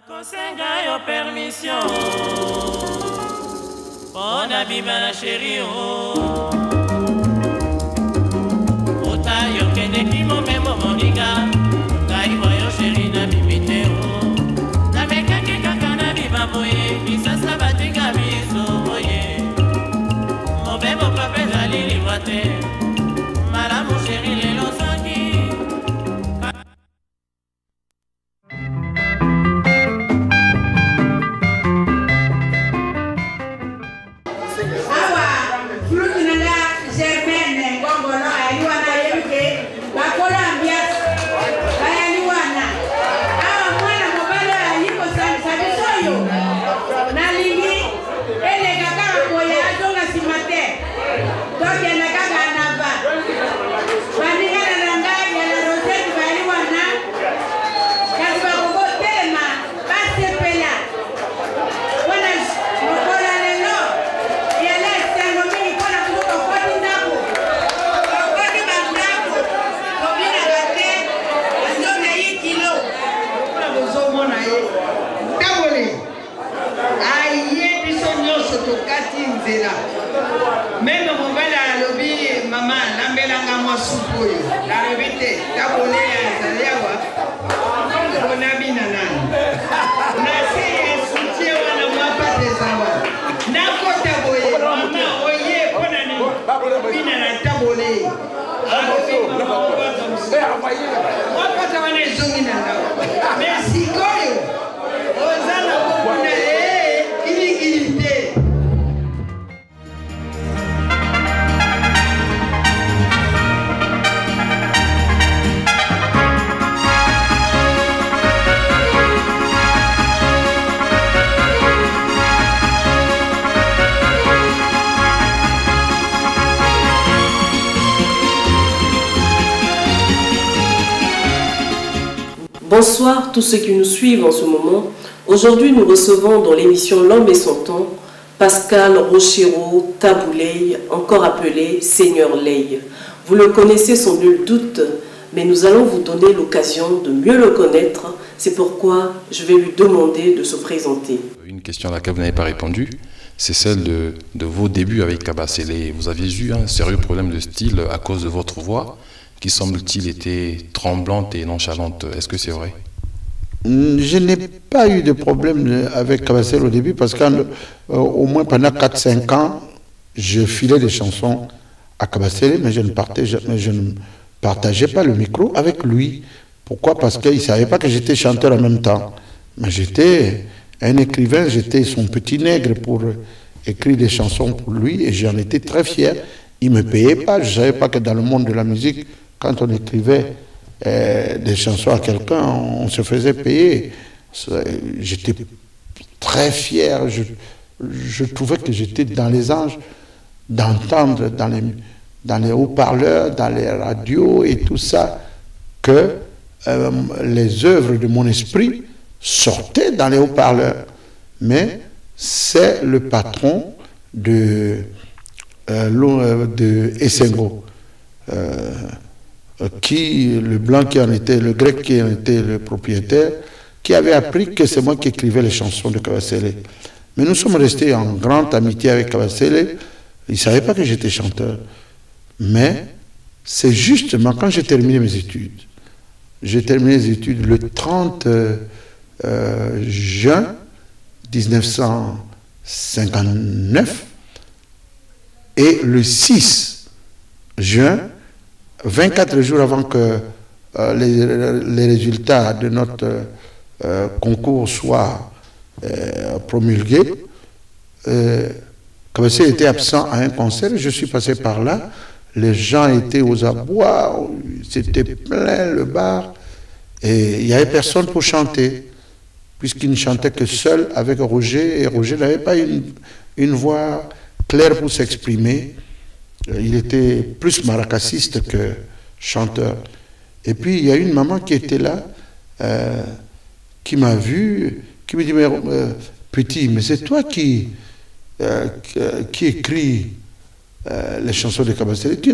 Kosenga yo permission. On a bima la chérie oh. Ota yo kende kimo memo moninga. Kai yo chérie na bimite oh. Na meka ke kaka na bima boye. Isasa batinga biso boye. Mo bebo pape zali liwate. Malamu chérie lelo sangi. Même mon bel à lobby, maman, l'ambelanga moi soupe, la revite, taboulet à Zaliawa, on a mis nanan. Nasi et soutien, on a moi pas des awa. Nako taboulet, maman, oye, ponani, binana taboulet. On va t'amener zongina. Merci, Koyo. Ozana, on a illiquidité. Bonsoir tous ceux qui nous suivent en ce moment. Aujourd'hui, nous recevons dans l'émission L'Homme et son temps Pascal Rochero Tabouley, encore appelé Seigneur Ley. Vous le connaissez sans nul doute, mais nous allons vous donner l'occasion de mieux le connaître. C'est pourquoi je vais lui demander de se présenter. Une question à laquelle vous n'avez pas répondu, c'est celle de vos débuts avec Kabasele. Vous aviez eu un sérieux problème de style à cause de votre voix, qui semble-t-il était tremblante et nonchalante. Est-ce que c'est vrai? Je n'ai pas eu de problème avec Kabasele au début parce qu'au moins pendant 4-5 ans, je filais des chansons à Kabasele, mais je ne partageais pas le micro avec lui. Pourquoi? Parce qu'il ne savait pas que j'étais chanteur en même temps. Mais j'étais un écrivain, j'étais son petit nègre pour écrire des chansons pour lui et j'en étais très fier. Il ne me payait pas, je ne savais pas que dans le monde de la musique, quand on écrivait des chansons à quelqu'un, on se faisait payer. J'étais très fier, je trouvais que j'étais dans les anges d'entendre dans les haut-parleurs, dans les radios et tout ça, que les œuvres de mon esprit sortaient dans les haut-parleurs. Mais c'est le patron de Essengo, le blanc qui en était, le grec qui en était le propriétaire, qui avait appris que c'est moi qui écrivais les chansons de Kabasele. Mais nous sommes restés en grande amitié avec Kabasele. Il ne savait pas que j'étais chanteur. Mais c'est justement quand j'ai terminé mes études. J'ai terminé les études le 30 juin 1959 et le 6 juin, 24 jours avant que les résultats de notre concours soient promulgués, Kabasele était absent à un concert, je suis passé par là, les gens étaient aux abois, c'était plein le bar, et il n'y avait personne pour chanter, puisqu'il ne chantait que seul avec Roger, et Roger n'avait pas une voix claire pour s'exprimer. Il était plus maracassiste que chanteur. Et puis il y a une maman qui était là, qui m'a vu, qui me dit, mais petit, mais c'est toi qui écrit les chansons de Kabasele. Tu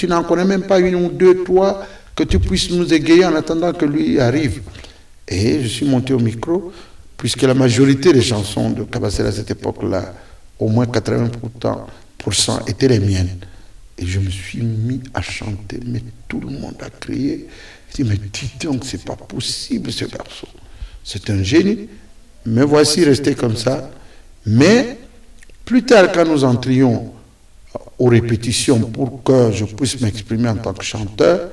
n'en connais même pas une ou deux, toi, que tu puisses nous égayer en attendant que lui arrive. Et je suis monté au micro. puisque la majorité des chansons de Kabasele à cette époque-là, au moins 80% étaient les miennes. Et je me suis mis à chanter, mais tout le monde a crié. Je dis, mais dis donc, c'est pas possible ce garçon. C'est un génie. Mais voici resté comme ça. Mais plus tard, quand nous entrions aux répétitions pour que je puisse m'exprimer en tant que chanteur,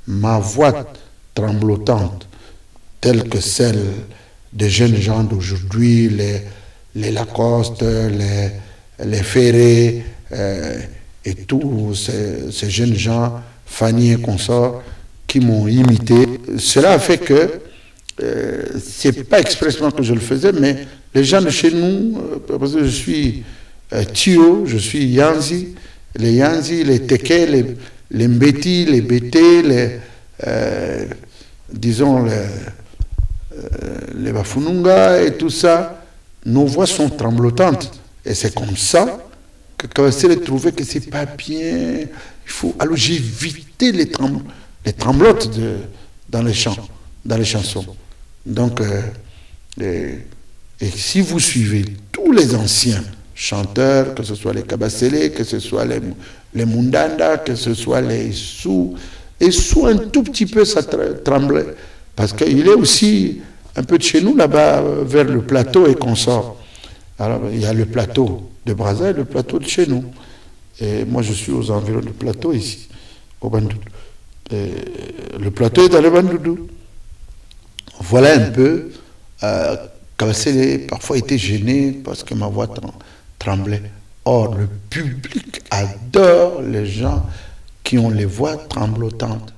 ma voix tremblotante, telle que celle des jeunes gens d'aujourd'hui, les Lacoste, les Ferré, et tous ces jeunes gens, Fanny et consorts, qui m'ont imité. Cela a fait que, c'est pas expressement que je le faisais, mais les gens de chez nous, parce que je suis Tio, je suis Yanzi, les Teke, les Mbeti, les Bété, disons les Bafununga et tout ça, nos voix sont tremblotantes. Et c'est comme ça que Kabasele trouvait que c'est pas bien. Alors j'ai évité les tremblotes dans les chansons. Donc, et si vous suivez tous les anciens chanteurs, que ce soit les Kabasele, que ce soit les Mundanda, que ce soit les Sous, et Sous un tout petit peu ça tremblait, parce qu'il est aussi un peu de chez nous là-bas, vers le plateau et consorts. Alors il y a le plateau de Brazza et le plateau de chez nous. Et moi je suis aux environs du plateau ici, au Bandoudou. Le plateau est dans le Bandoudou. Voilà un peu, Kabasele parfois était gêné parce que ma voix tremblait. Or, le public adore les gens qui ont les voix tremblotantes.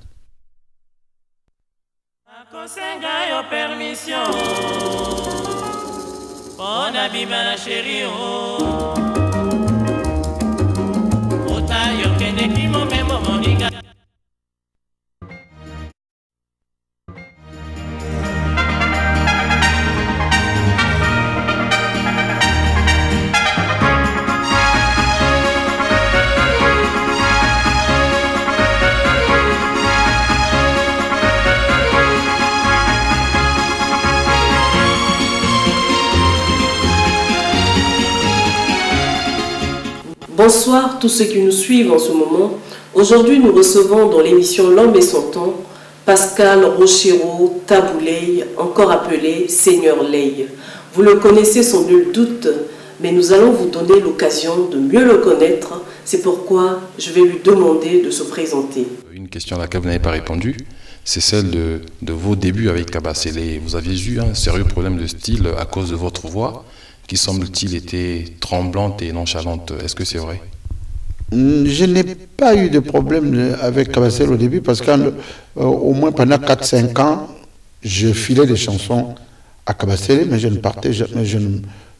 Bonsoir tous ceux qui nous suivent en ce moment. Aujourd'hui, nous recevons dans l'émission L'Homme et son temps Pascal Rochero Tabouley, encore appelé Seigneur Ley. Vous le connaissez sans nul doute, mais nous allons vous donner l'occasion de mieux le connaître. C'est pourquoi je vais lui demander de se présenter. Une question à laquelle vous n'avez pas répondu, c'est celle de vos débuts avec Kabasele. Vous aviez eu un sérieux problème de style à cause de votre voix, qui semble-t-il était tremblante et nonchalante. Est-ce que c'est vrai? Je n'ai pas eu de problème avec Kabasele au début parce qu'au moins pendant 4-5 ans, je filais des chansons à Kabasele, mais je ne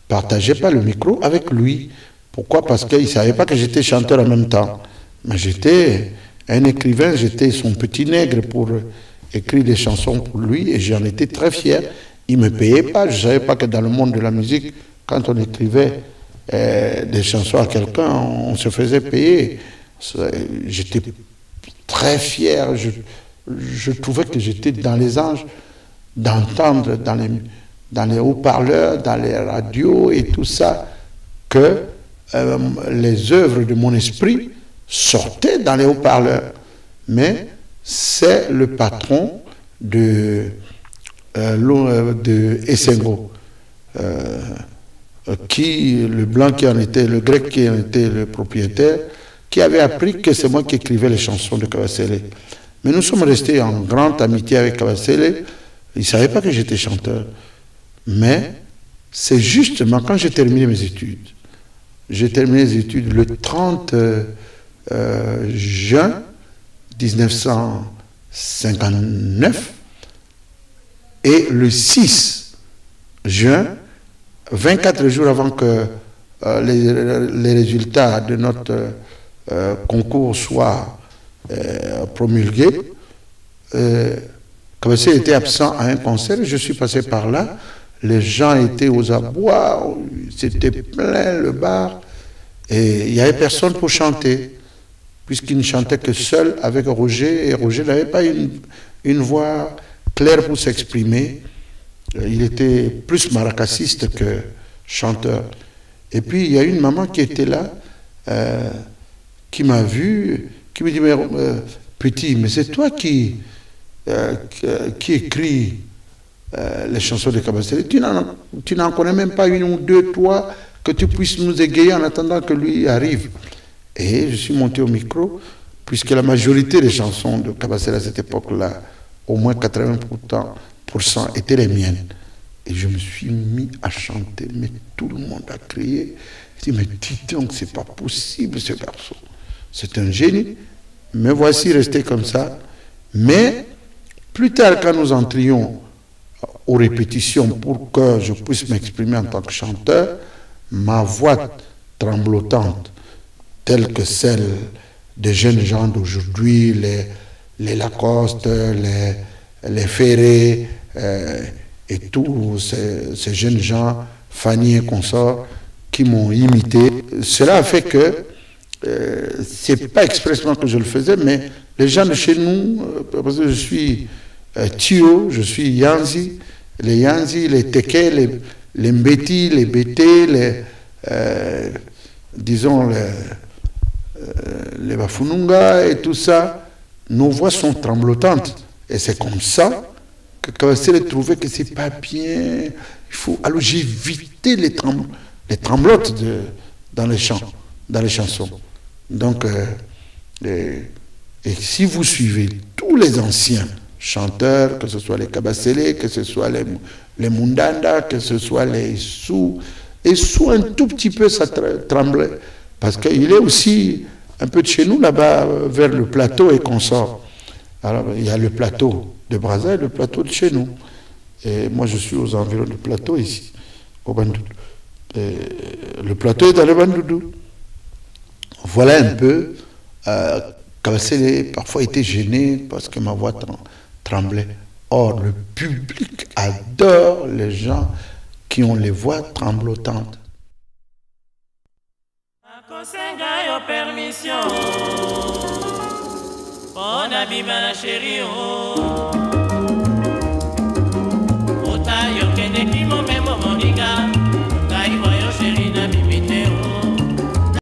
partageais pas le micro avec lui. Pourquoi? Parce qu'il ne savait pas que j'étais chanteur en même temps. Mais j'étais un écrivain, j'étais son petit nègre pour écrire des chansons pour lui et j'en étais très fier. Il ne me payait pas, je ne savais pas que dans le monde de la musique, quand on écrivait des chansons à quelqu'un, on se faisait payer. J'étais très fier, je trouvais que j'étais dans les anges d'entendre dans les haut-parleurs, dans les radios et tout ça, que les œuvres de mon esprit sortaient dans les haut-parleurs. Mais c'est le patron de Essengo, le blanc qui en était, le grec qui en était le propriétaire, qui avait appris que c'est moi qui écrivais les chansons de Kabasele. Mais nous sommes restés en grande amitié avec Kabasele. Il ne savait pas que j'étais chanteur. Mais c'est justement quand j'ai terminé mes études. J'ai terminé les études le 30 juin 1959 et le 6 juin, 24 jours avant que les résultats de notre concours soient promulgués, Kabasele était absent à un concert et je suis passé par là. Les gens étaient aux abois, c'était plein le bar et il n'y avait personne pour chanter puisqu'il ne chantait que seul avec Roger et Roger n'avait pas une voix claire pour s'exprimer. Il était plus maracassiste que chanteur. Et puis, il y a une maman qui était là, qui m'a vu, qui me dit, mais, petit, mais c'est toi qui écrit les chansons de Kabasele. Tu n'en connais même pas une ou deux, toi, que tu puisses nous égayer en attendant que lui arrive. Et je suis monté au micro, puisque la majorité des chansons de Kabasele à cette époque-là, au moins 80% étaient les miennes. Et je me suis mis à chanter, mais tout le monde a crié. Je dis, mais dis donc, c'est pas possible ce garçon. C'est un génie. Mais voici resté comme ça. Mais plus tard, quand nous entrions aux répétitions pour que je puisse m'exprimer en tant que chanteur, ma voix tremblotante, telle que celle des jeunes gens d'aujourd'hui, les Lacoste, les Ferré, et tous ces jeunes gens, Fanny et consorts, qui m'ont imité. Cela a fait que, c'est pas expressement que je le faisais, mais les gens de chez nous, parce que je suis Tio, je suis Yanzi, les Teke, les Mbeti, les Bété, disons les Bafununga et tout ça, nos voix sont tremblotantes. Et c'est comme ça que Kabasele trouvait que c'est pas bien. Il faut. Alors j'ai évité les tremblotes dans les chants, dans les chansons. Donc, et si vous suivez tous les anciens chanteurs, que ce soit les Kabasele, que ce soit les Mundanda, que ce soit les Sous, et Sous un tout petit peu ça tremblait, parce qu'il est aussi un peu de chez nous là-bas, vers le plateau et consorts. Alors, il y a le plateau de Brazza et le plateau de chez nous. Et moi, je suis aux environs du plateau ici, au Bandoudou. Et le plateau est dans le Bandoudou. Voilà un peu. Kabasele parfois était gêné parce que ma voix tremblait. Or, le public adore les gens qui ont les voix tremblotantes. Permission, on a mis ma chérie.